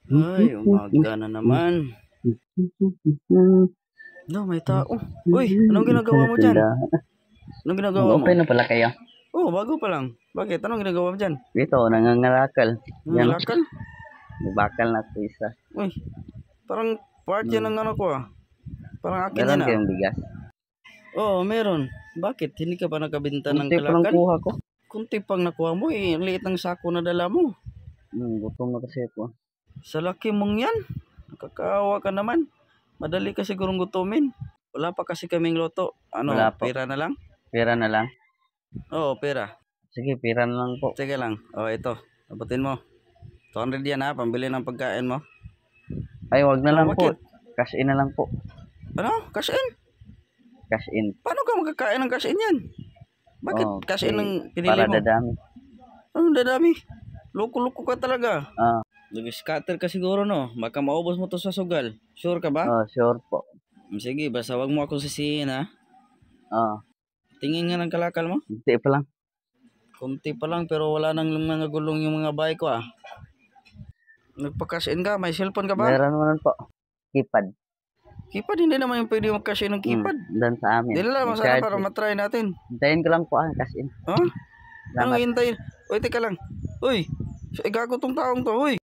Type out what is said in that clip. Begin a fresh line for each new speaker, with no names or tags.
Ay, umaga na naman. No, may tao. Uy, anong ginagawa mo dyan? Anong ginagawa mo?
Okay na pala kayo.
Oh, bago pa lang. Bakit? Anong ginagawa mo dyan?
Dito, nangangalakal.
Nangalakal?
Bakal na ito isa.
Uy, parang part yan ng ano ko ah. Parang akin
Meron
yan ah.
kayong bigas.
Oo, meron. Bakit? Hindi ka pa nakabenta ng
Kunti pa lang
kalakal?
kuha ko.
Kunti pang nakuha mo eh. Ang liit ng sako na dala mo.
Gutom na kasi ako.
Sa laki mong yan. Nakakaawa ka naman. Madali ka sigurong gutumin. Wala pa kasi kaming loto. Ano,
Wala po.
pera na lang?
Pera na lang.
Oo, pera.
Sige, pera na lang po.
Sige lang. Oh, ito. Abutin mo. 200 yan ha. Pambili ng pagkain mo.
Ay, wag na lang po.
Bakit?
Cash in na lang po.
Ano? Cash in?
Cash in.
Paano ka magkakain ng cash in yan? Bakit cash in ang pinili
para
mo?
Para dadami.
Anong dadami? Loko-loko ka talaga.
Nag-scatter
ka siguro no. Baka maubos mo to sa sugal. Sure ka ba?
Sure po.
Sige, basta wag mo akong sisihin ha.
Tingin
nga ng kalakal mo.
Kunti pa lang.
Kunti pa lang pero wala nang mga gulong yung mga bahay ko ah. Nagpa-cash in ka? May cellphone ka ba?
Meron naman po. Keypad.
Keypad? Hindi naman yung pwede mag-cash in ng keypad.
Doon sa amin.
Hindi lang, masarap para matry natin.
Hintayin ko lang po cash in.
Ha? Anong hintayin? Uy, teka lang. Uy, gago tong taong to. Uy.